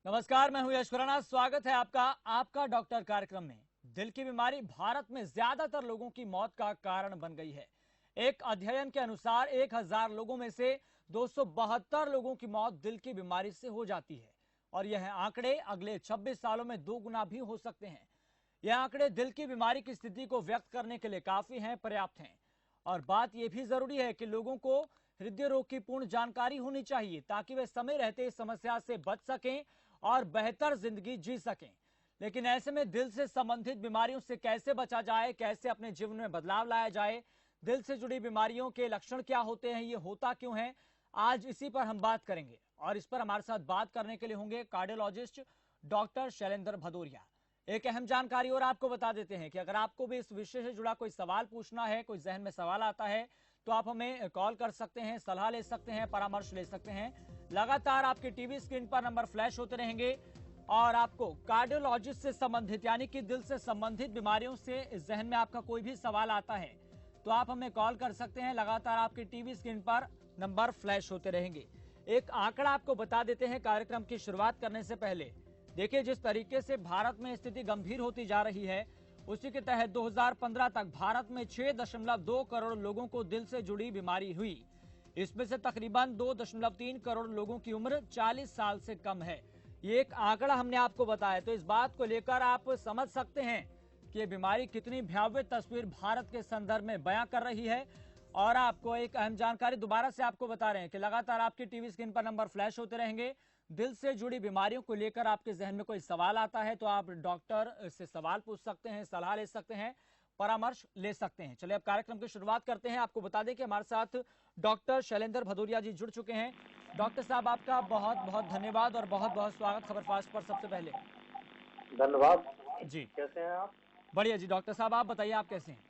नमस्कार, मैं हूं यश खुराना। स्वागत है आपका डॉक्टर कार्यक्रम में। दिल की बीमारी भारत में ज्यादातर लोगों की मौत का कारण बन गई है। एक अध्ययन के अनुसार 1000 लोगों में से 272 लोगों की मौत दिल की बीमारी से हो जाती है और यह आंकड़े अगले 26 सालों में 2 गुना भी हो सकते हैं। यह आंकड़े दिल की बीमारी की स्थिति को व्यक्त करने के लिए काफी हैं, पर्याप्त हैं। और बात यह भी जरूरी है कि लोगों को हृदय रोग की पूर्ण जानकारी होनी चाहिए ताकि वे समय रहते इस समस्या से बच सकें और बेहतर जिंदगी जी सकें। लेकिन ऐसे में दिल से संबंधित बीमारियों से कैसे बचा जाए, कैसे अपने जीवन में बदलाव लाया जाए, दिल से जुड़ी बीमारियों के लक्षण क्या होते हैं, ये होता क्यों है, आज इसी पर हम बात करेंगे। और इस पर हमारे साथ बात करने के लिए होंगे कार्डियोलॉजिस्ट डॉक्टर शैलेंद्र भदौरिया। एक अहम जानकारी और आपको बता देते हैं कि अगर आपको भी इस विषय से जुड़ा कोई सवाल पूछना है, कोई जहन में सवाल आता है, तो आप हमें कॉल कर सकते हैं, सलाह ले सकते हैं, परामर्श ले सकते हैं। लगातार आपकी टीवी स्क्रीन पर नंबर फ्लैश होते रहेंगे और आपको कार्डियोलॉजिस्ट से संबंधित यानी कि दिल से संबंधित बीमारियों से जहन में आपका कोई भी सवाल आता है तो आप हमें कॉल कर सकते हैं। लगातार आपकी टीवी स्क्रीन पर नंबर फ्लैश होते रहेंगे। एक आंकड़ा आपको बता देते हैं कार्यक्रम की शुरुआत करने से पहले। देखिए, जिस तरीके से भारत में स्थिति गंभीर होती जा रही है, उसी के तहत 2015 तक भारत में 6.2 करोड़ लोगों को दिल से जुड़ी बीमारी हुई। इसमें से तकरीबन 2.3 करोड़ लोगों की उम्र 40 साल से कम है। ये एक आंकड़ा हमने आपको बताया, तो इस बात को लेकर आप समझ सकते हैं कि ये बीमारी कितनी भयावह तस्वीर भारत के संदर्भ में बयां कर रही है। और आपको एक अहम जानकारी दोबारा से आपको बता रहे हैं कि लगातार आपकी टीवी स्क्रीन पर नंबर फ्लैश होते रहेंगे। दिल से जुड़ी बीमारियों को लेकर आपके जहन में कोई सवाल आता है तो आप डॉक्टर से सवाल पूछ सकते हैं, सलाह ले सकते हैं, परामर्श ले सकते हैं। चलिए अब कार्यक्रम की शुरुआत करते हैं। आपको बता दें कि हमारे साथ डॉक्टर शैलेंद्र भदौरिया जी जुड़ चुके हैं। डॉक्टर साहब, आपका बहुत बहुत धन्यवाद और बहुत बहुत स्वागत खबरफास्ट पर। सबसे पहले धन्यवाद जी, कैसे हैं आप? बढ़िया जी। डॉक्टर साहब, आप बताइए, आप कैसे हैं?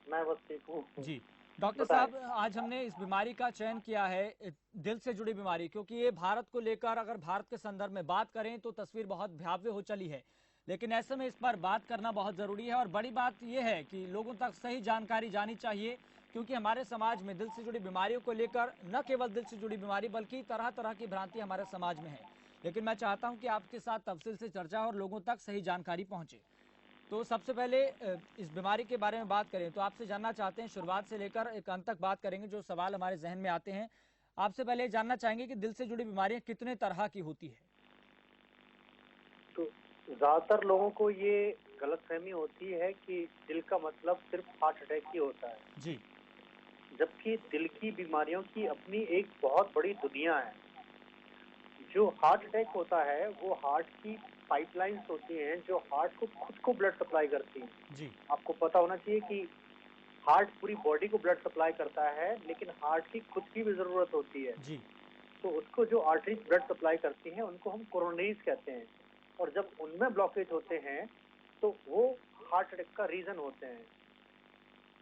मैं बस ठीक हूँ। जी डॉक्टर बताएं। साहब, आज हमने इस बीमारी का चयन किया है, दिल से जुड़ी बीमारी, क्योंकि ये भारत को लेकर अगर भारत के संदर्भ में बात करें तो तस्वीर बहुत भयावह हो चली है। लेकिन ऐसे में इस पर बात करना बहुत जरूरी है और बड़ी बात यह है कि लोगों तक सही जानकारी जानी चाहिए, क्योंकि हमारे समाज में दिल से जुड़ी बीमारियों को लेकर न केवल दिल से जुड़ी बीमारी बल्कि तरह तरह की भ्रांति हमारे समाज में है। लेकिन मैं चाहता हूं कि आपके साथ तफसील से चर्चा हो और लोगों तक सही जानकारी पहुंचे। तो सबसे पहले इस बीमारी के बारे में बात करें तो आपसे जानना चाहते हैं, शुरुआत से लेकर एक अंत तक बात करेंगे, जो सवाल हमारे जहन में आते हैं। आपसे पहले जानना चाहेंगे कि दिल से जुड़ी बीमारियां कितने तरह की होती है? तो ज्यादातर लोगों को ये गलतफहमी होती है कि दिल का मतलब सिर्फ हार्ट अटैक ही होता है, जी जबकि दिल की बीमारियों की अपनी एक बहुत बड़ी दुनिया है। जो हार्ट अटैक होता है वो हार्ट की पाइपलाइंस होती हैं जो हार्ट को खुद को ब्लड सप्लाई करती हैं। जी आपको पता होना चाहिए कि हार्ट पूरी बॉडी को ब्लड सप्लाई करता है, लेकिन हार्ट की खुद की भी जरूरत होती है। जी तो उसको जो आर्टरीज ब्लड सप्लाई करती हैं उनको हम कोरोनरीज कहते हैं, और जब उनमें ब्लॉकेज होते हैं तो वो हार्ट अटैक का रीजन होते हैं।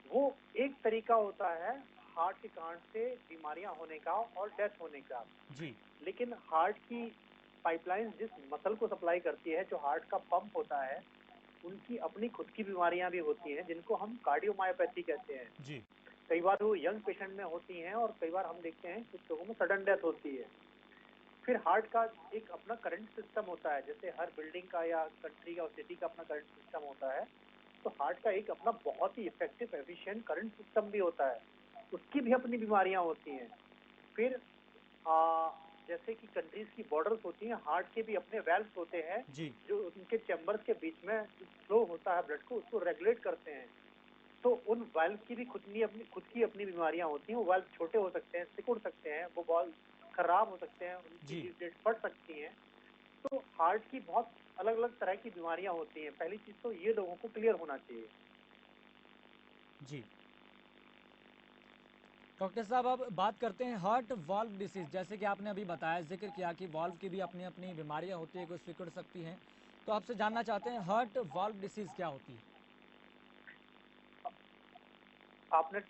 वो एक तरीका होता है हार्ट के कारण से बीमारियां होने का और डेथ होने का। जी लेकिन हार्ट की पाइपलाइन जिस मसल को सप्लाई करती है, जो हार्ट का पंप होता है, उनकी अपनी खुद की बीमारियां भी होती हैं जिनको हम कार्डियोमायोपैथी कहते हैं। जी कई बार वो यंग पेशेंट में होती हैं और कई बार हम देखते हैं कुछ लोगों में सडन डेथ होती है। फिर हार्ट का एक अपना करंट सिस्टम होता है, जैसे हर बिल्डिंग का या कंट्री का सिटी का अपना करंट सिस्टम होता है, तो हार्ट का एक अपना बहुत ही इफेक्टिव एफिशिएंट करंट सिस्टम भी होता है, उसकी भी अपनी बीमारियां होती हैं। फिर जैसे कि कंट्रीज की बॉर्डर्स होती हैं, हार्ट के भी अपने वेल्व्स होते हैं जी जो उनके चैम्बर्स के बीच में फ्लो होता है ब्लड को, उसको रेगुलेट करते हैं। तो उन वाल्व की भी खुद की अपनी बीमारियां होती हैं। वो वाल्व छोटे हो सकते हैं, सिकुड़ सकते हैं, वो बॉल खराब हो सकते हैं, उनकी जी डेट फट सकती हैं। तो हार्ट की बहुत अलग अलग तरह की बीमारियां होती हैं। पहली चीज तो ये लोगों को क्लियर होना चाहिए। जी डॉक्टर साहब, अब बात करते हैं हार्ट वाल्व डिसीज। जैसे कि आपने अभी बताया, जिक्र किया कि वाल्व की भी अपनी अपनी बीमारियां होती है, कुछ सिकुड़ सकती हैं। तो आपसे जानना चाहते हैं, हार्ट वाल्व डिसीज क्या होती है? आपने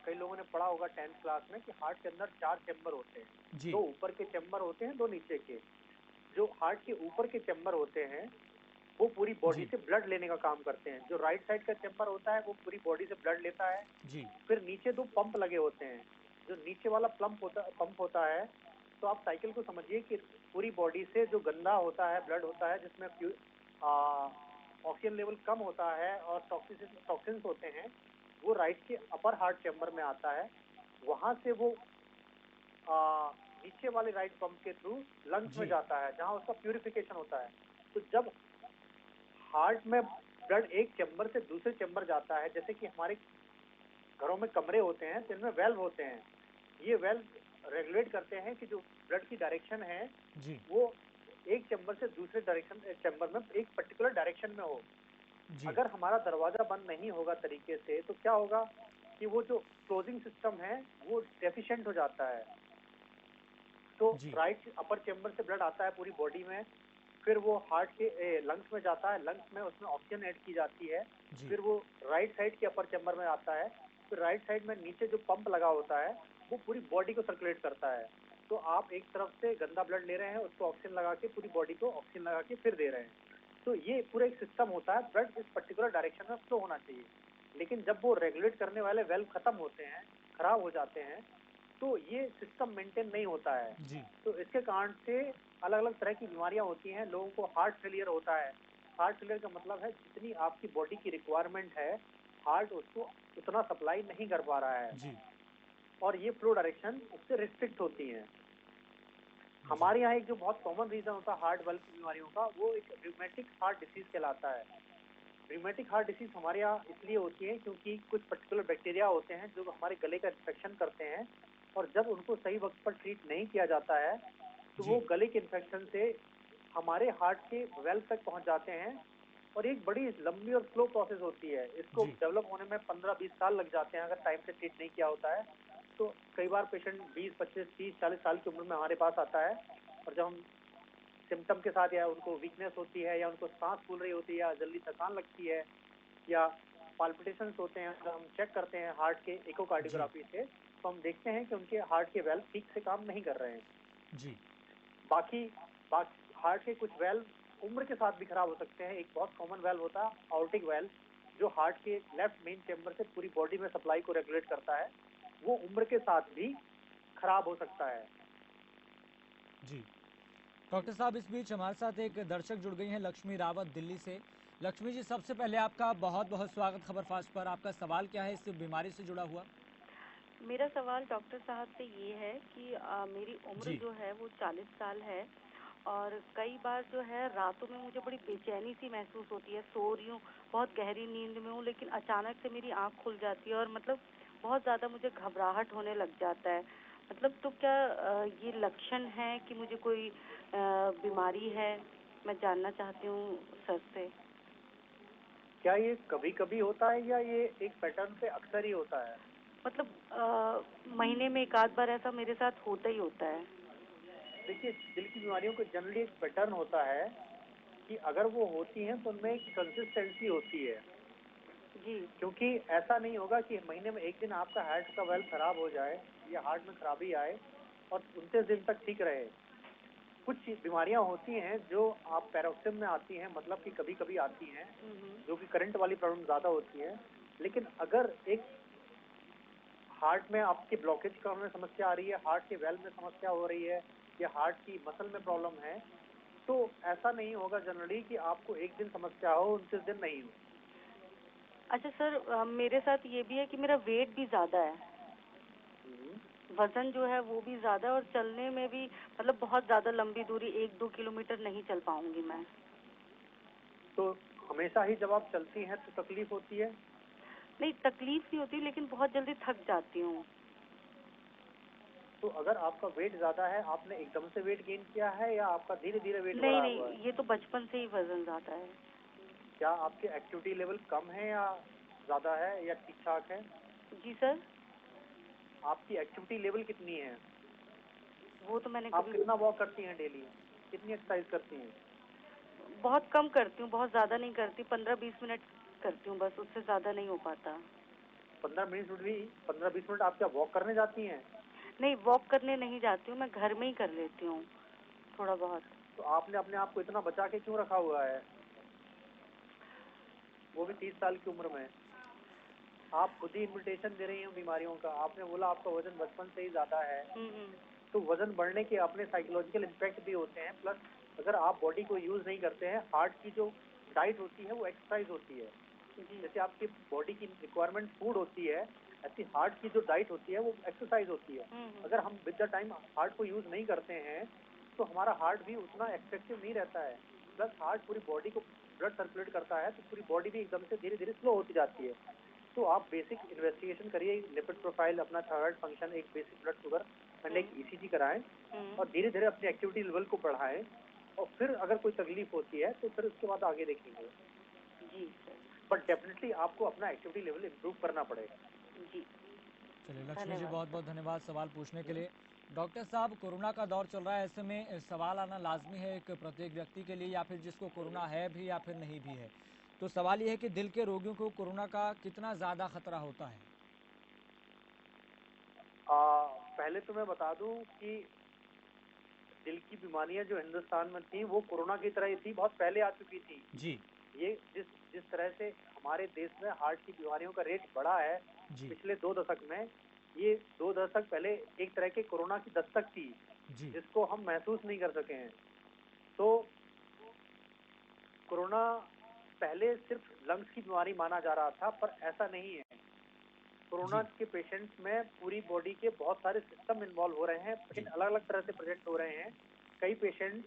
कई लोगों ने पढ़ा होगा 10th क्लास में कि हार्ट के अंदर 4 चैम्बर होते हैं, जी 2 ऊपर के चैम्बर होते हैं, 2 नीचे के। जो हार्ट के ऊपर के चैम्बर होते हैं वो पूरी बॉडी जी से ब्लड लेने का काम करते हैं। जो राइट साइड का चैम्बर होता है वो पूरी बॉडी से ब्लड लेता है। जी फिर नीचे 2 पंप लगे होते हैं। जो नीचे वाला पंप होता है, तो तो आप साइकिल को समझिए कि पूरी बॉडी से जो गंदा होता है, ब्लड होता है, जिसमें ऑक्सीजन लेवल कम होता है और टॉक्सिन्स होते हैं, वो राइट के अपर हार्ट चैम्बर में आता है। वहां से वो नीचे वाले राइट पंप के थ्रू लंग्स में जाता है, जहां उसका प्यूरिफिकेशन होता है। तो जब हार्ट में ब्लड एक चैम्बर से दूसरे चैम्बर जाता है, जैसे कि हमारे घरों में कमरे होते हैं जिनमें वेल्व होते हैं, ये वेल्व रेगुलेट करते हैं कि जो ब्लड की डायरेक्शन है वो एक चैम्बर से दूसरे चैम्बर में एक पर्टिकुलर डायरेक्शन में हो। अगर हमारा दरवाजा बंद नहीं होगा तरीके से तो क्या होगा कि वो जो क्लोजिंग सिस्टम है वो डेफिशिएंट हो जाता है। तो राइट अपर चैम्बर से ब्लड आता है पूरी बॉडी में, फिर वो हार्ट के लंग्स में जाता है, लंग्स में उसमें ऑक्सीजन ऐड की जाती है, फिर वो राइट साइड के अपर चैम्बर में आता है, फिर राइट साइड में नीचे जो पंप लगा होता है वो पूरी बॉडी को सर्कुलेट करता है। तो आप एक तरफ से गंदा ब्लड ले रहे हैं, उसको ऑक्सीजन लगा के पूरी बॉडी को ऑक्सीजन लगा के फिर दे रहे हैं। तो ये पूरा एक सिस्टम होता है, ब्लड इस पर्टिकुलर डायरेक्शन में फ्लो होना चाहिए। लेकिन जब वो रेगुलेट करने वाले वेल्व खत्म होते हैं, खराब हो जाते हैं, तो ये सिस्टम मेंटेन नहीं होता है। तो इसके कारण से अलग अलग तरह की बीमारियां होती हैं। लोगों को हार्ट फेलियर होता है। हार्ट फेलियर का मतलब है जितनी आपकी बॉडी की रिक्वायरमेंट है, हार्ट उसको उतना सप्लाई नहीं कर पा रहा है और ये फ्लो डायरेक्शन उससे रिस्ट्रिक्ट होती है। हमारे यहाँ एक जो बहुत कॉमन रीजन होता है हार्ट वाल्व की बीमारियों का, वो एक रियूमेटिक हार्ट डिसीज कहलाता है। रियूमेटिक हार्ट डिसीज हमारे यहाँ इसलिए होती है क्योंकि कुछ पर्टिकुलर बैक्टीरिया होते हैं जो हमारे गले का इन्फेक्शन करते हैं, और जब उनको सही वक्त पर ट्रीट नहीं किया जाता है तो वो गले के इन्फेक्शन से हमारे हार्ट के वेल्व तक पहुंच जाते हैं, और एक बड़ी लंबी और स्लो प्रोसेस होती है। इसको डेवलप होने में 15-20 साल लग जाते हैं अगर टाइम से ट्रीट नहीं किया होता है। तो कई बार पेशेंट 20, 25, 30, 40 साल की उम्र में हमारे पास आता है, और जब हम सिम्टम के साथ, या उनको वीकनेस होती है, या उनको सांस फूल रही होती है, या जल्दी थकान लगती है, या पाल्पिटेशंस होते हैं, अगर हम चेक करते हैं हार्ट के इकोकार्डियोग्राफी से, तो हम देखते हैं कि उनके हार्ट के वेल्व ठीक से काम नहीं कर रहे हैं। बाकी हार्ट के कुछ वेल्व उम्र के साथ भी खराब हो सकते हैं। एक बहुत कॉमन वेल्व होता है आउटिक वेल्व, जो हार्ट के लेफ्ट मेन चैम्बर से पूरी बॉडी में सप्लाई को रेगुलेट करता है, वो उम्र के साथ भी खराब हो सकता है। जी डॉक्टर साहब, इस बीच हमारे साथ एक दर्शक जुड़ गई हैं, लक्ष्मी रावत दिल्ली से। लक्ष्मी जी, सबसे पहले आपका बहुत बहुत स्वागत खबरफास्ट पर। आपका सवाल क्या है इस बीमारी से जुड़ा हुआ? मेरा सवाल डॉक्टर साहब से ये है कि मेरी उम्र जो है वो 40 साल है, और कई बार जो है रातों में मुझे बड़ी बेचैनी सी महसूस होती है। सो रही हूँ, बहुत गहरी नींद में हूँ, लेकिन अचानक से मेरी आँख खुल जाती है और मतलब बहुत ज़्यादा मुझे घबराहट होने लग जाता है। मतलब तो क्या ये लक्षण है कि मुझे कोई बीमारी है? मैं जानना चाहती हूँ सर से। क्या ये कभी कभी होता है या ये एक पैटर्न पे अक्सर ही होता है? मतलब महीने में एक आध बार ऐसा मेरे साथ होता ही होता है। देखिए, दिल की बीमारियों का जनरली एक पैटर्न होता है कि अगर वो होती हैं तो उनमें एक कंसिस्टेंसी होती है। जी। क्योंकि ऐसा नहीं होगा कि महीने में एक दिन आपका हार्ट का वेल्व खराब हो जाए या हार्ट में खराबी आए और 29 दिन तक ठीक रहे। कुछ बीमारियां होती हैं जो आप पैरोक्सिम में आती हैं, मतलब कि कभी कभी आती हैं, जो कि करंट वाली प्रॉब्लम ज्यादा होती है। लेकिन अगर एक हार्ट में आपकी ब्लॉकेज का में समस्या आ रही है, हार्ट के वेल्व में समस्या हो रही है, या हार्ट की मसल में प्रॉब्लम है, तो ऐसा नहीं होगा जनरली कि आपको एक दिन समस्या हो 29 दिन नहीं हो। अच्छा सर, मेरे साथ ये भी है कि मेरा वेट भी ज्यादा है, वजन जो है वो भी ज्यादा है, और चलने में भी मतलब बहुत ज्यादा लंबी दूरी 1-2 किलोमीटर नहीं चल पाऊंगी मैं। तो हमेशा ही जब आप चलती हैं तो तकलीफ होती है? नहीं, तकलीफ नहीं होती, लेकिन बहुत जल्दी थक जाती हूँ। तो अगर आपका वेट ज्यादा है, आपने एकदम से वेट गेन किया है या आपका धीरे धीरे वेट नहीं बढ़ा नहीं, हुआ है? ये तो बचपन से ही वजन ज्यादा है। क्या आपके एक्टिविटी लेवल कम है या ज्यादा है या ठीक ठाक है? जी सर। आपकी एक्टिविटी लेवल कितनी है? वो तो मैंने आप कभी कितना वॉक करती हैं डेली? कितनी एक्सरसाइज करती हैं? बहुत कम करती हूँ, बहुत ज्यादा नहीं करती, 15-20 मिनट करती हूँ बस, उससे ज्यादा नहीं हो पाता। 15-20 मिनट आप क्या वॉक करने जाती हैं? नहीं, वॉक करने नहीं जाती हूँ, मैं घर में ही कर लेती हूँ थोड़ा बहुत। तो आपने अपने आप को इतना बचा के क्यों रखा हुआ है, वो भी 30 साल की उम्र में? आप खुद ही इन्विटेशन दे रही हैं बीमारियों का। आपने बोला आपका वजन बचपन से ही ज्यादा है, तो वजन बढ़ने के अपने साइकोलॉजिकल इम्पैक्ट भी होते हैं। प्लस अगर आप बॉडी को यूज नहीं करते हैं, हार्ट की जो डाइट होती है वो एक्सरसाइज होती है। जी। जैसे आपकी बॉडी की रिक्वायरमेंट फूड होती है, ऐसी हार्ट की जो डाइट होती है वो एक्सरसाइज होती है। अगर हम विद द टाइम हार्ट को यूज नहीं करते हैं तो हमारा हार्ट भी उतना एक्सपेक्टिव नहीं रहता है। प्लस हार्ट पूरी बॉडी को ब्लड सर्कुलेट करता है, तो पूरी बॉडी भी एकदम से धीरे धीरे स्लो होती जाती है। तो आप बेसिक इन्वेस्टिगेशन करिए, लिपिड प्रोफाइल, अपना थायराइड फंक्शन, एक बेसिक ब्लड शुगर एंड एक ईसीजी कराएं और धीरे धीरे अपनी एक्टिविटी लेवल को बढ़ाएं। और फिर अगर कोई तकलीफ होती है तो फिर उसके बाद आगे देखेंगे। जी बट डेफिनेटली आपको अपना एक्टिविटी लेवल इम्प्रूव करना पड़ेगा। जी। चलिए लक्ष्मी जी, बहुत बहुत धन्यवाद सवाल पूछने के लिए। डॉक्टर साहब, कोरोना का दौर चल रहा है, ऐसे में सवाल आना लाजमी है एक प्रत्येक व्यक्ति के लिए, या फिर जिसको कोरोना है भी या फिर नहीं भी है। तो सवाल ये है कि दिल के रोगियों को कोरोना का कितना ज़्यादा खतरा होता है? पहले तो मैं बता दूं कि दिल की बीमारियां जो हिंदुस्तान में थी वो कोरोना की तरह ही थी, बहुत पहले आ चुकी थी। जी ये जिस जिस तरह से हमारे देश में हार्ट की बीमारियों का रेट बढ़ा है जी पिछले 2 दशक में, ये 2 दशक पहले एक तरह के कोरोना की दस्तक थी जी जिसको हम महसूस नहीं कर सके हैं। तो कोरोना पहले सिर्फ लंग्स की बीमारी माना जा रहा था, पर ऐसा नहीं है। कोरोना जी के पेशेंट्स में पूरी बॉडी के बहुत सारे सिस्टम इन्वॉल्व हो रहे हैं, पेशेंट अलग अलग तरह से प्रेजेंट हो रहे हैं। कई पेशेंट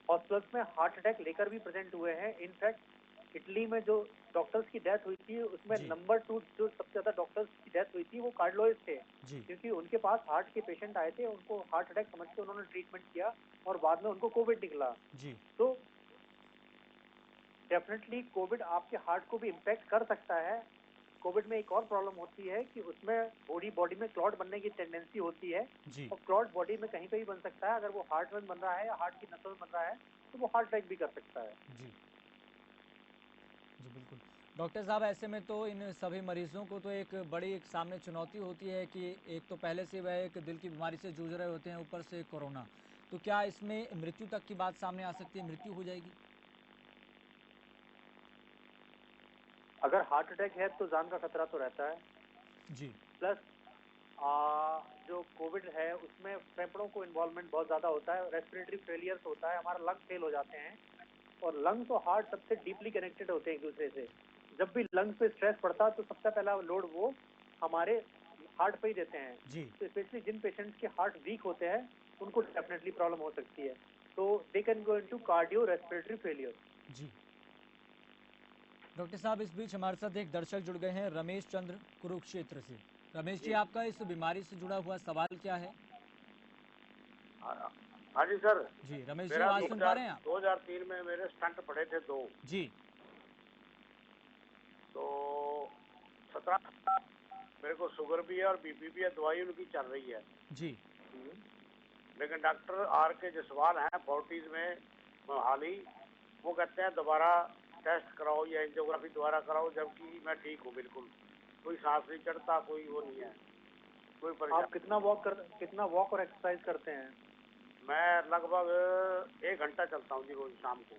हॉस्पिटल्स में हार्ट अटैक लेकर भी प्रेजेंट हुए हैं। इनफैक्ट इटली में जो डॉक्टर्स की डेथ हुई थी उसमें जी नंबर 2 जो सबसे ज्यादा डॉक्टर्स की डेथ हुई थी वो कार्डियोलॉजिस्ट थे, जी क्योंकि उनके पास हार्ट के पेशेंट आए थे, उनको हार्ट अटैक समझ के उन्होंने ट्रीटमेंट किया और बाद में उनको कोविड निकला। जी तो डेफिनेटली कोविड आपके हार्ट को भी इम्पैक्ट कर सकता है। कोविड में एक और प्रॉब्लम होती है कि उसमें बॉडी में क्लॉट बनने की टेंडेंसी होती है, जी और क्लॉट बॉडी में कहीं पे भी बन सकता है। अगर वो हार्ट में बन रहा है या हार्ट की नसों में बन रहा है तो वो हार्ट अटैक भी कर सकता है। जी जी बिल्कुल। डॉक्टर साहब, ऐसे में तो इन सभी मरीजों को तो एक बड़ी एक सामने चुनौती होती है कि एक तो पहले से वह एक दिल की बीमारी से जूझ रहे होते हैं, ऊपर से कोरोना। तो क्या इसमें मृत्यु तक की बात सामने आ सकती है, मृत्यु हो जाएगी? अगर हार्ट अटैक है तो जान का खतरा तो रहता है। जी प्लस जो कोविड है उसमें फेफड़ों को इन्वॉल्वमेंट बहुत ज्यादा होता है, रेस्पिरेटरी फेलियर्स होता है, हमारा लंग फेल हो जाते हैं। और लंग्स और हार्ट सबसे डीपली कनेक्टेड होते हैं एक दूसरे से। जब भी लंग्स पे स्ट्रेस पड़ता है तो सबसे पहला लोड वो हमारे हार्ट पे ही देते हैं। जी तो स्पेशली जिन पेशेंट्स के हार्ट वीक होते हैं उनको डेफिनेटली प्रॉब्लम हो सकती है। तो they can go into cardio respiratory failure. जी डॉक्टर साहब, इस बीच हमारे साथ एक दर्शक जुड़ गए हैं, रमेश चंद्र कुरुक्षेत्र से। रमेश जी, जी आपका इस बीमारी से जुड़ा हुआ सवाल क्या है? हाँ हाँ जी सर। जी रमेश जी, मेरा आवाज सुन पा रहे हैं आप? 2003 में मेरे स्टंट पड़े थे 2। जी तो 17 मेरे को शुगर भी है और बीपी भी है, दवाई उनकी चल रही है। जी लेकिन डॉक्टर आर के जसवाल हैं फोर्टीज में मोहाली, वो कहते हैं दोबारा टेस्ट कराओ या एंजियोग्राफी दोबारा कराओ, जबकि मैं ठीक हूँ बिल्कुल, कोई सांस नहीं चढ़ता, कोई वो नहीं है, कोई आप परेशानी। कितना वॉक और एक्सरसाइज करते हैं? मैं लगभग 1 घंटा चलता हूँ जी रोज शाम को।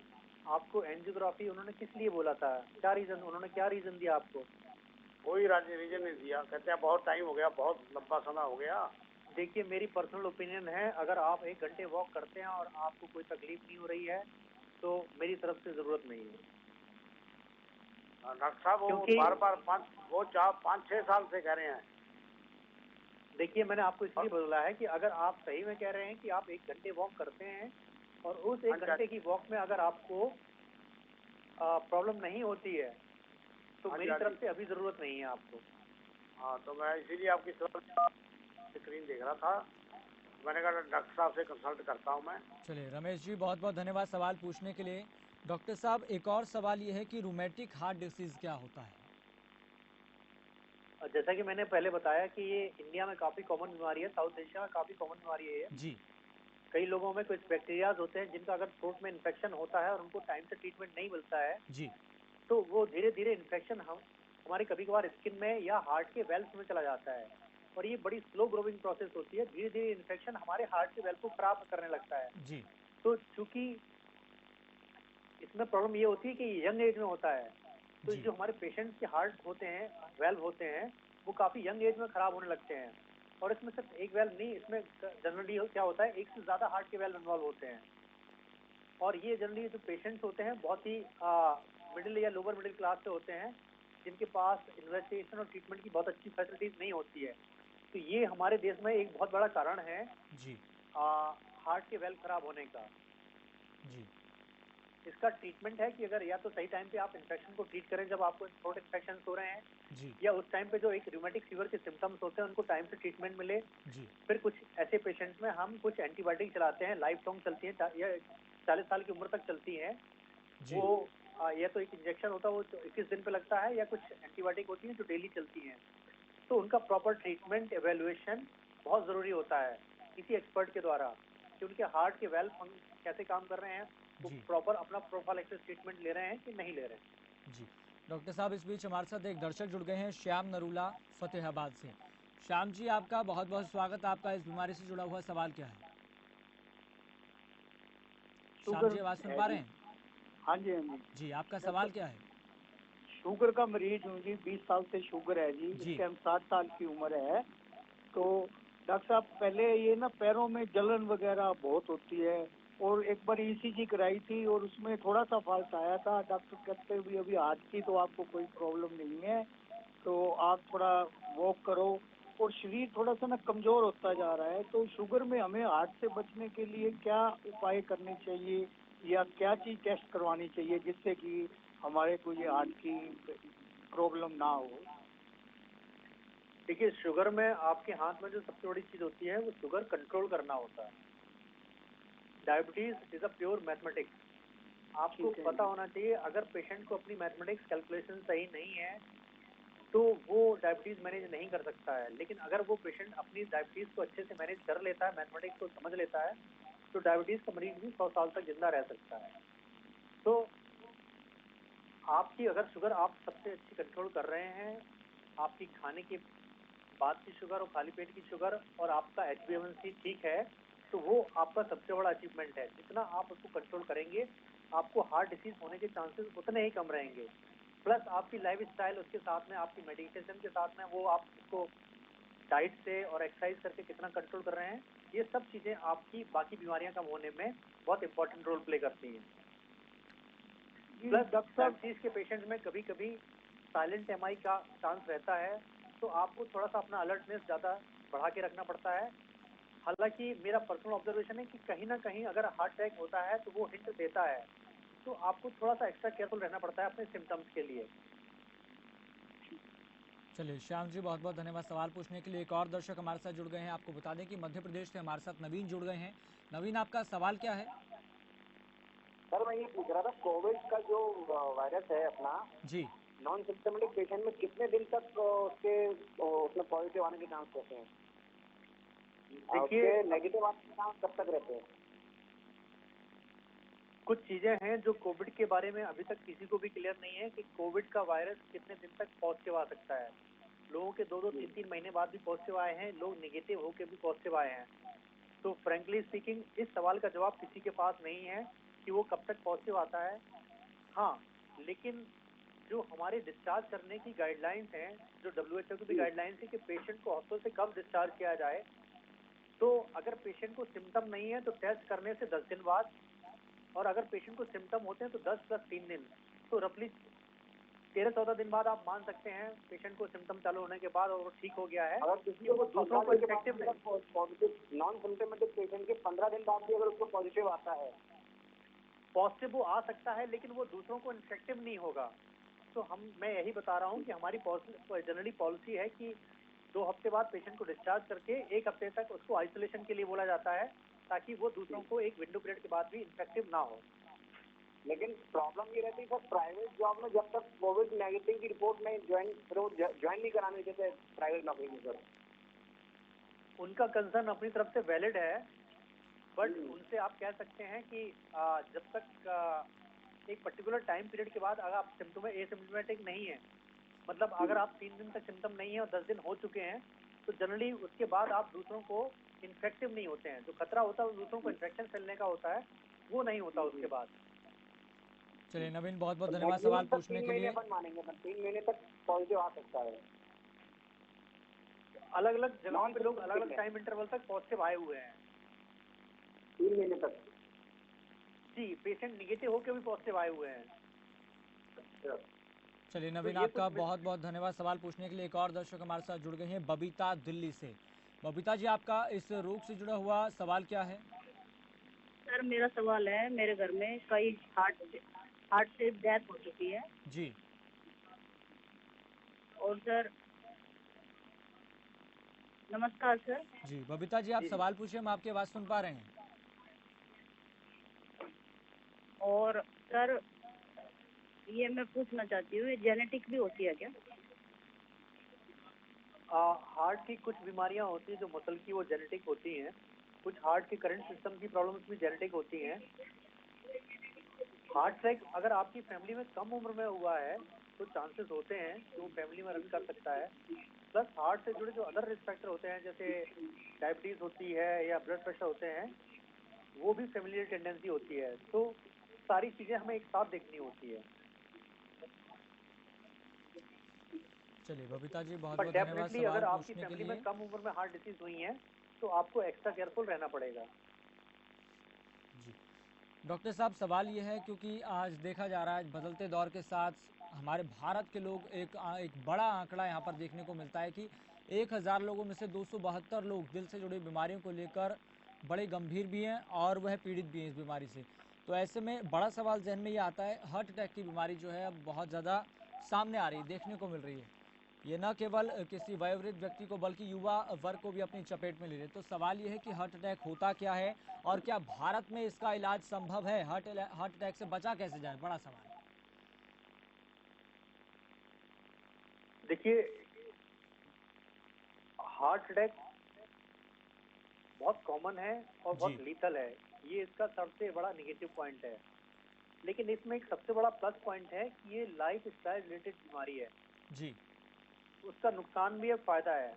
आपको एंजियोग्राफी उन्होंने किस लिए बोला था? क्या रीजन, उन्होंने क्या रीजन दिया आपको? कोई रीजन नहीं दिया, कहते हैं बहुत टाइम हो गया, बहुत लंबा समय हो गया। देखिए, मेरी पर्सनल ओपिनियन है, अगर आप 1 घंटे वॉक करते हैं और आपको कोई तकलीफ नहीं हो रही है तो मेरी तरफ से जरूरत नहीं है। डॉक्टर साहब वो क्योंकि बार 5-6 साल से कह रहे हैं। देखिए, मैंने आपको इसलिए बोला है कि अगर आप सही में कह रहे हैं कि आप 1 घंटे वॉक करते हैं और उस 1 घंटे की वॉक में अगर आपको प्रॉब्लम नहीं होती है तो मेरी तरफ से अभी जरूरत नहीं है आपको। हाँ, तो मैं इसीलिए आपकी स्क्रीन देख रहा था, मैंने कहा डॉक्टर साहब से कंसल्ट करता हूँ मैं। चलिए रमेश जी, बहुत बहुत धन्यवाद सवाल पूछने के लिए। डॉक्टर साहब, एक और सवाल ये है कि रूमेटिक हार्ट डिसीज क्या होता है? जैसा कि मैंने पहले बताया कि ये इंडिया में काफी कॉमन बीमारी है, साउथ एशिया में काफी कॉमन बीमारी है ये। जी कई लोगों में कुछ बैक्टीरियाज होते हैं जिनका अगर थ्रोट में इन्फेक्शन होता है और उनको टाइम से ट्रीटमेंट नहीं मिलता है जी तो वो धीरे धीरे इन्फेक्शन हमारे कभी कभार स्किन में या हार्ट के वेल्व्स में चला जाता है, और ये बड़ी स्लो ग्रोइंग प्रोसेस होती है। धीरे धीरे इन्फेक्शन हमारे हार्ट के वेल्व को खराब करने लगता है। जी तो चूंकि इसमें प्रॉब्लम ये होती है कि यंग एज में होता है, तो जी जो हमारे पेशेंट्स के हार्ट होते हैं, वेल्व होते हैं, वो काफी यंग एज में खराब होने लगते हैं। और इसमें सिर्फ एक वेल्व नहीं, इसमें जनरली क्या होता है, एक से ज़्यादा हार्ट के वेल्व इन्वॉल्व होते हैं। और ये जनरली जो पेशेंट्स होते हैं बहुत ही मिडिल या लोअर मिडिल क्लास से होते हैं, जिनके पास इन्वेस्टिगेशन और ट्रीटमेंट की बहुत अच्छी फैसिलिटीज नहीं होती है। तो ये हमारे देश में एक बहुत बड़ा कारण है जी हार्ट के वेल्व खराब होने का। जी इसका ट्रीटमेंट है कि अगर या तो सही टाइम पे आप इन्फेक्शन को ट्रीट करें जब आपको थ्रोट इन्फेक्शन हो रहे हैं, जी या उस टाइम पे जो एक रूमेटिक फीवर के सिम्टम्स होते हैं उनको टाइम से ट्रीटमेंट मिले। जी फिर कुछ ऐसे पेशेंट्स में हम कुछ एंटीबायोटिक चलाते हैं, लाइफ लॉन्ग चलती हैं, या 40 साल की उम्र तक चलती हैं। जी वो या तो एक इंजेक्शन होता है वो 21 दिन पे लगता है, या कुछ एंटीबायोटिक होती हैं जो डेली चलती हैं। तो उनका प्रॉपर ट्रीटमेंट एवेल्युएशन बहुत ज़रूरी होता है किसी एक्सपर्ट के द्वारा, कि उनके हार्ट के वेल्व कैसे काम कर रहे हैं, वो जी प्रॉपर अपना प्रोफाइलैक्सिस ट्रीटमेंट ले रहे हैं कि नहीं ले रहे हैं। जी डॉक्टर साहब, इस बीच हमारे साथ एक दर्शक जुड़ गए हैं, श्याम नरूला फतेहाबाद से। श्याम जी, आपका बहुत बहुत स्वागत। आपका इस बीमारी से जुड़ा हुआ सवाल क्या है? श्याम जी, आवाज़ सुन पा रहे हैं? हाँ जी, हाँ जी। जी, आपका सवाल क्या है? शुगर का मरीज हूँ जी, 20 साल से शुगर है जी। जी। इस टाइम 60 साल की उम्र है। तो डॉक्टर साहब, पहले ये ना पैरों में जलन वगैरह बहुत होती है, और एक बार ईसीजी कराई थी और उसमें थोड़ा सा फॉल्ट आया था। डॉक्टर कहते भी अभी हार्ट की तो आपको कोई प्रॉब्लम नहीं है, तो आप थोड़ा वॉक करो। और शरीर थोड़ा सा ना कमजोर होता जा रहा है। तो शुगर में हमें हार्ट से बचने के लिए क्या उपाय करने चाहिए, या क्या चीज टेस्ट करवानी चाहिए जिससे कि हमारे को ये हार्ट की प्रॉब्लम ना हो? देखिए, शुगर में आपके हाथ में जो सबसे बड़ी चीज होती है वो शुगर कंट्रोल करना होता है। Diabetes is a pure mathematics. आपको ठीक है पता जी। होना चाहिए, अगर पेशेंट को अपनी मैथमेटिक्स कैलकुलेशन सही नहीं है तो वो डायबिटीज मैनेज नहीं कर सकता है। लेकिन अगर वो पेशेंट अपनी डायबिटीज को अच्छे से मैनेज कर लेता है, मैथमेटिक्स को समझ लेता है, तो डायबिटीज का मरीज भी 100 साल तक जिंदा रह सकता है। तो आपकी अगर शुगर आप सबसे अच्छी कंट्रोल कर रहे हैं, आपकी खाने के बाद की शुगर और खाली पेट की शुगर, और आपका HbA1c ठीक है, तो वो आपका सबसे बड़ा अचीवमेंट है। जितना आप उसको कंट्रोल करेंगे, आपको हार्ट डिसीज होने के चांसेस उतने ही कम रहेंगे। प्लस आपकी लाइफ स्टाइल, उसके साथ में आपकी मेडिटेशन के साथ में वो आप उसको डाइट से और एक्सरसाइज करके कितना कंट्रोल कर रहे हैं, ये सब चीजें आपकी बाकी बीमारियां कम होने में बहुत इंपॉर्टेंट रोल प्ले करती हैं। प्लस डॉक्टर साहब, डायबिटीज के पेशेंट में कभी कभी साइलेंट एमआई का चांस रहता है, तो आपको थोड़ा सा अपना अलर्टनेस ज्यादा बढ़ा के रखना पड़ता है। हालांकि मेरा पर्सनल ऑब्जर्वेशन है कि कहीं ना कहीं अगर हार्ट अटैक होता है तो वो हिंट देता है, तो आपको थोड़ा सा एक्स्ट्रा केयरफुल रहना पड़ता है अपने सिम्टम्स के लिए। चलिए श्याम जी, बहुत बहुत धन्यवाद सवाल पूछने के लिए। एक और दर्शक हमारे साथ जुड़ गए हैं। आपको बता दें कि मध्य प्रदेश से हमारे साथ नवीन जुड़ गए हैं। नवीन, आपका सवाल क्या है? सर, मैं ये पूछ रहा था, कोविड का जो वायरस है अपना, जी नॉन सिम्टोमेटिक पेशेंट में कितने दिन तक उसमें पॉजिटिव आने के चांस रहते हैं? देखिए, नेगेटिव आने के चांस कब तक रहते हैं? कुछ चीजें हैं जो कोविड के बारे में अभी तक किसी को भी क्लियर नहीं है कि कोविड का वायरस कितने दिन तक पॉजिटिव आ सकता है। लोगों के 2-2, 3-3 महीने बाद भी पॉजिटिव आए हैं, लोग नेगेटिव होकर भी पॉजिटिव आए हैं। तो फ्रेंकली स्पीकिंग, इस सवाल का जवाब किसी के पास नहीं है कि वो कब तक पॉजिटिव आता है। हाँ, लेकिन जो हमारे डिस्चार्ज करने की गाइडलाइंस हैं, जो WHO की भी गाइडलाइंस है कि पेशेंट को हॉस्पिटल से कब डिस्चार्ज किया जाए, तो अगर पेशेंट को सिम्टम नहीं है तो टेस्ट करने से 10 दिन बाद, और अगर पेशेंट को सिम्टम होते हैं तो 10 + 3 दिन, तो रफली 13-14 दिन बाद आप मान सकते हैं पेशेंट को सिम्टम चालू होने के बाद और वो ठीक हो गया है, अगर किसी कि वो को दूसरों को इन्फेक्टिव नहीं। पॉजिटिव, नॉन सिम्टोमेटिक पेशेंट के 15 दिन बाद भी अगर उसको पॉजिटिव आता है, पॉजिटिव वो आ सकता है, लेकिन वो दूसरों को इन्फेक्टिव नहीं होगा। तो मैं यही बता रहा हूँ कि हमारी जनरली पॉलिसी है कि 2 हफ्ते बाद पेशेंट को डिस्चार्ज करके 1 हफ्ते तक उसको आइसोलेशन के लिए बोला जाता है, ताकि वो दूसरों को एक विंडो पीरियड के बाद भी इन्फेक्टिव ना हो। लेकिन प्रॉब्लम ये रहती है सर, प्राइवेट जॉब में जब तक कोविड नेगेटिव की रिपोर्ट नहीं ज्वाइन नहीं कराने देते प्राइवेट नौकरी में सर। उनका कंसर्न अपनी तरफ से वैलिड है, बट उनसे आप कह सकते हैं कि जब तक एक पर्टिकुलर टाइम पीरियड के बाद अगर आप एसिम्टोमेटिक नहीं है, मतलब अगर आप 3 दिन तक सिम्टम नहीं है और 10 दिन हो चुके हैं, तो जनरली उसके बाद आप दूसरों को इन्फेक्टिव नहीं होते हैं। जो खतरा होता है वो दूसरों को इन्फेक्शन फैलने का होता है, वो नहीं होता उसके बाद। चलिए नवीन, बहुत बहुत धन्यवाद सवाल पूछने के लिए। 3 महीने तक पॉजिटिव आ सकता है। अलग अलग जगह नॉन पे लोग अलग अलग प्रिस्क्रिप्टिव है, टाइम इंटरवल तक पॉजिटिव आए हुए हैं 3 महीने तक। जी, पेशेंट निगेटिव होकर भी पॉजिटिव आए हुए हैं। अच्छा, चलिए तो नवीन, ये आपका कुछ बहुत बहुत धन्यवाद सवाल पूछने के लिए। एक और दर्शक हमारे साथ जुड़ गए हैं, बबीता दिल्ली से। बबीता जी, आपका इस रोग से जुड़ा हुआ सवाल क्या है? सर मेरा सवाल है, मेरे घर में कई हार्ट से डेथ हो चुकी है। जी और सर नमस्कार सर। जी बबीता जी, आप जी जी सवाल पूछिए, हम आपकी आवाज़ सुन पा रहे हैं। और सर ये मैं पूछना चाहती हूँ, ये जेनेटिक भी होती है क्या? हार्ट की कुछ बीमारियां होती हैं जो मसल की, वो जेनेटिक होती हैं। कुछ हार्ट के करंट सिस्टम की प्रॉब्लम्स भी जेनेटिक होती हैं। हार्ट अटैक अगर आपकी फैमिली में कम उम्र में हुआ है तो चांसेस होते हैं कि वो फैमिली में रन कर सकता है। प्लस हार्ट से जुड़े जो अदर रिस्क फैक्टर होते हैं, जैसे डायबिटीज होती है या ब्लड प्रेशर होते हैं, वो भी फैमिलियल टेंडेंसी होती है। तो सारी चीजें हमें एक साथ देखनी होती है। चलिए बबीता जी, बहुत पर बहुत धन्यवाद डेफिनेटली सवाल अगर आपकी पूछने के फैमिली में लिए। कम उम्र में हार्ट डिसीज हुई है तो आपको एक्स्ट्रा केयरफुल रहना पड़ेगा। जी डॉक्टर साहब, सवाल ये है क्योंकि आज देखा जा रहा है बदलते दौर के साथ हमारे भारत के लोग एक बड़ा आंकड़ा यहाँ पर देखने को मिलता है कि 1000 लोगों में से 272 लोग दिल से जुड़ी बीमारियों को लेकर बड़े गंभीर भी हैं और वह पीड़ित भी हैं इस बीमारी से। तो ऐसे में बड़ा सवाल जहन में ये आता है, हार्ट अटैक की बीमारी जो है अब बहुत ज़्यादा सामने आ रही है, देखने को मिल रही है। ये न केवल किसी वयोवृद्ध व्यक्ति को बल्कि युवा वर्ग को भी अपनी चपेट में ले रहे। तो सवाल ये है कि हार्ट अटैक होता क्या है और क्या भारत में इसका इलाज संभव है? हार्ट अटैक से बचा कैसे जाए, बड़ा सवाल है। देखिए, हार्ट अटैक बहुत कॉमन है और बहुत जी लीथल है। ये इसका सबसे बड़ा निगेटिव पॉइंट है। लेकिन इसमें एक सबसे बड़ा प्लस पॉइंट है कि ये लाइफ स्टाइल रिलेटेड बीमारी है। जी उसका नुकसान भी है, फायदा है।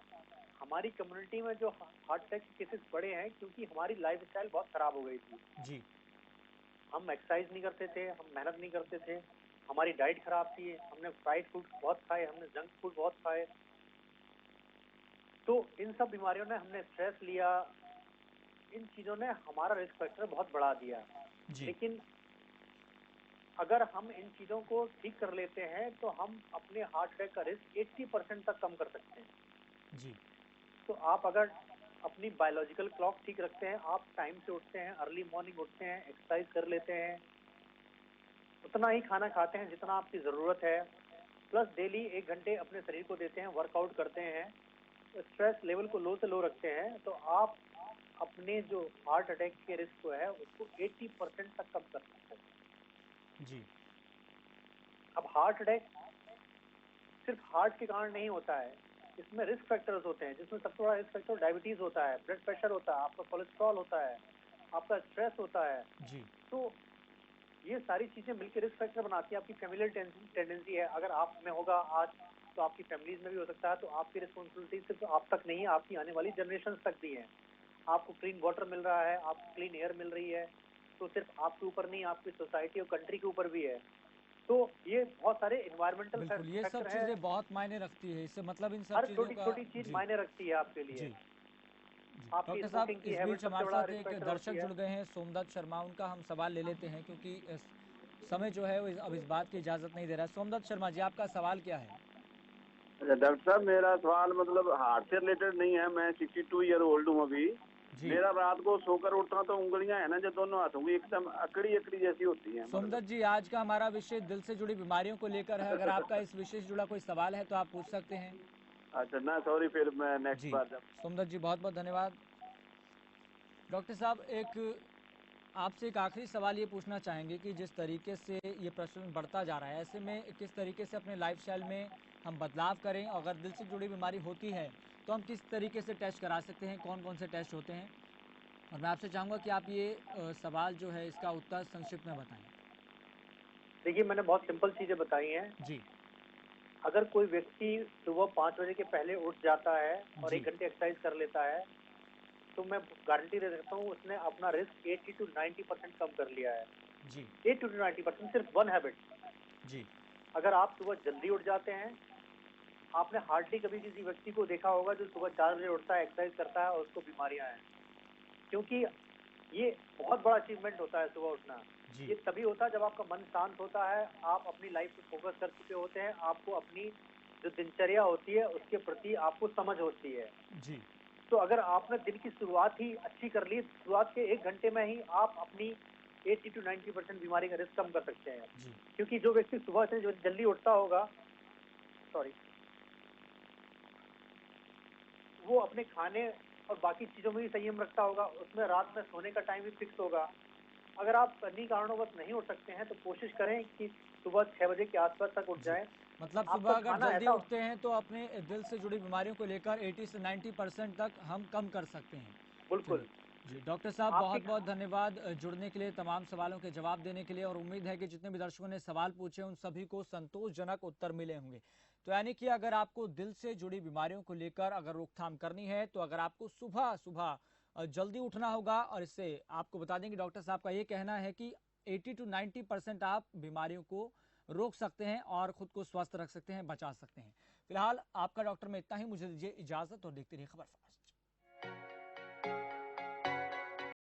हमारी कम्युनिटी में जो हार्ट अटैक के केसेस बढ़े हैं क्योंकि हमारी लाइफ स्टाइल बहुत खराब हो गई थी। जी हम एक्सरसाइज नहीं करते थे, हम मेहनत नहीं करते थे, हमारी डाइट खराब थी, हमने फ्राइड फूड बहुत खाए, हमने जंक फूड बहुत खाए। तो इन सब बीमारियों ने, हमने स्ट्रेस लिया, इन चीजों ने हमारा रिस्क फैक्टर बहुत बढ़ा दिया। जी लेकिन अगर हम इन चीजों को ठीक कर लेते हैं तो हम अपने हार्ट अटैक का रिस्क 80% तक कम कर सकते हैं। जी तो आप अगर अपनी बायोलॉजिकल क्लॉक ठीक रखते हैं, आप टाइम से उठते हैं, अर्ली मॉर्निंग उठते हैं, एक्सरसाइज कर लेते हैं, उतना ही खाना खाते हैं जितना आपकी जरूरत है, प्लस डेली 1 घंटे अपने शरीर को देते हैं, वर्कआउट करते हैं, स्ट्रेस लेवल को लो से लो रखते हैं, तो आप अपने जो हार्ट अटैक के रिस्क को है उसको 80% तक कम कर सकते हैं। जी अब हार्ट अटैक सिर्फ हार्ट के कारण नहीं होता है, इसमें रिस्क फैक्टर्स होते हैं, जिसमें सबसे बड़ा रिस्क फैक्टर डायबिटीज होता है, ब्लड प्रेशर होता है, आपका कोलेस्ट्रॉल होता है, आपका स्ट्रेस होता है। जी तो ये सारी चीजें मिलकर रिस्क फैक्टर बनाती है। आपकी फैमिलियल टेंडेंसी है, अगर आप में होगा आज तो आपकी फैमिलीज में भी हो सकता है। तो आपकी रिस्पॉन्सिबिलिटी सिर्फ आप तक नहीं है, आपकी आने वाली जनरेशन तक भी है। आपको क्लीन वाटर मिल रहा है, आपको क्लीन एयर मिल रही है, तो सिर्फ आपके ऊपर नहीं, आपकी सोसाइटी और कंट्री के ऊपर भी है। तो ये बहुत सारे इन्वायरमेंटल बिल्कुल, ये सब फैक्टर हैं। चीज़ें बहुत मायने रखती है, इससे मतलब इन सब हर चीज़ों छोटी का। छोटी चीज जी मायने रखती है आपके लिए। जी जी आपकी डॉक्टर साहब, स्मोकिंग की इस हैबिट बीच सबसे हमारे बड़ा साथ रिस्क एक फैक्टर दर्शक होती है। जुड़ गए हैं, सोमदत्त शर्मा। उनका हम सवाल ले लेते हैं क्योंकि समय जो है वो अब इस बात की इजाज़त नहीं दे रहा है। सोमदत्त शर्मा जी, आपका सवाल क्या है? अच्छा डॉक्टर साहब, मेरा सवाल मतलब हार्ट से रिलेटेड नहीं है। मैं 62 ईयर ओल्ड हूँ अभी। जी मेरा रात को सोकर उठता हूँ तो उंगलियां है ना जो दोनों हाथों की एकदम अकड़ी अकड़ी जैसी होती हैं मतलब। सोमदत्त जी, आज का हमारा विषय दिल से जुड़ी बीमारियों को लेकर है। अगर आपका इस विषय से जुड़ा कोई सवाल है तो आप पूछ सकते हैं। अच्छा ना, सॉरी, फिर मैं नेक्स्ट जी बार जब। सोमदत्त जी, बहुत बहुत धन्यवाद। डॉक्टर साहब, आपसे एक आखिरी सवाल ये पूछना चाहेंगे कि जिस तरीके से ये प्रचलन बढ़ता जा रहा है, ऐसे में किस तरीके से अपने लाइफस्टाइल में हम बदलाव करें? अगर दिल से जुड़ी बीमारी होती है तो हम किस तरीके से टेस्ट करा सकते हैं, कौन कौन से टेस्ट होते हैं? और मैं आपसे चाहूँगा कि आप ये सवाल जो है इसका उत्तर संक्षिप्त में बताएं। देखिए, मैंने बहुत सिंपल चीजें बताई हैं। जी अगर कोई व्यक्ति सुबह 5 बजे के पहले उठ जाता है और जी 1 घंटे एक्सरसाइज कर लेता है तो मैं गारंटी दे सकता हूँ उसने अपना रिस्क 80 to 90% कम कर लिया है। जी 80 to 90% सिर्फ वन हैबिट। जी अगर आप सुबह जल्दी उठ जाते हैं, आपने हार्डली कभी किसी व्यक्ति को देखा होगा जो सुबह 4 बजे उठता है, एक्सरसाइज करता है और उसको बीमारियां हैं, क्योंकि ये बहुत बड़ा अचीवमेंट होता है सुबह उठना। जी ये तभी होता है जब आपका मन शांत होता है, आप अपनी लाइफ पे फोकस कर चुके होते हैं, आपको अपनी जो दिनचर्या होती है उसके प्रति आपको समझ होती है। जी तो अगर आपने दिन की शुरुआत ही अच्छी कर ली, शुरुआत के 1 घंटे में ही आप अपनी 80 to 90% बीमारी का रिस्क कम कर सकते हैं। जी क्योंकि जो व्यक्ति सुबह से जो जल्दी उठता होगा, सॉरी, वो अपने खाने और बाकी चीजों में भी संयम रखता होगा, उसमें रात में सोने का टाइम भी फिक्स होगा। अगर आप किन्हीं कारणों नहीं उठ सकते हैं तो कोशिश करें कि सुबह 6 बजे के आसपास तक उठ जी जाएं। मतलब आपका सुबह अगर खाना जल्दी ऐसा, उठते हैं तो अपने दिल से जुड़ी बीमारियों को लेकर 80 से 90% तक हम कम कर सकते हैं। बिल्कुल, चलिए जी डॉक्टर साहब आपके बहुत बहुत धन्यवाद जुड़ने के लिए, तमाम सवालों के जवाब देने के लिए, और उम्मीद है कि जितने भी दर्शकों ने सवाल पूछे उन सभी को संतोषजनक उत्तर मिले होंगे। तो यानी कि अगर आपको दिल से जुड़ी बीमारियों को लेकर अगर रोकथाम करनी है तो अगर आपको सुबह सुबह जल्दी उठना होगा, और इससे आपको बता दें कि डॉक्टर साहब का ये कहना है कि 80 to 90% आप बीमारियों को रोक सकते हैं और खुद को स्वस्थ रख सकते हैं, बचा सकते हैं। फिलहाल आपका डॉक्टर में इतना ही, मुझे दीजिए इजाजत और देखते रहिए खबर फास्ट।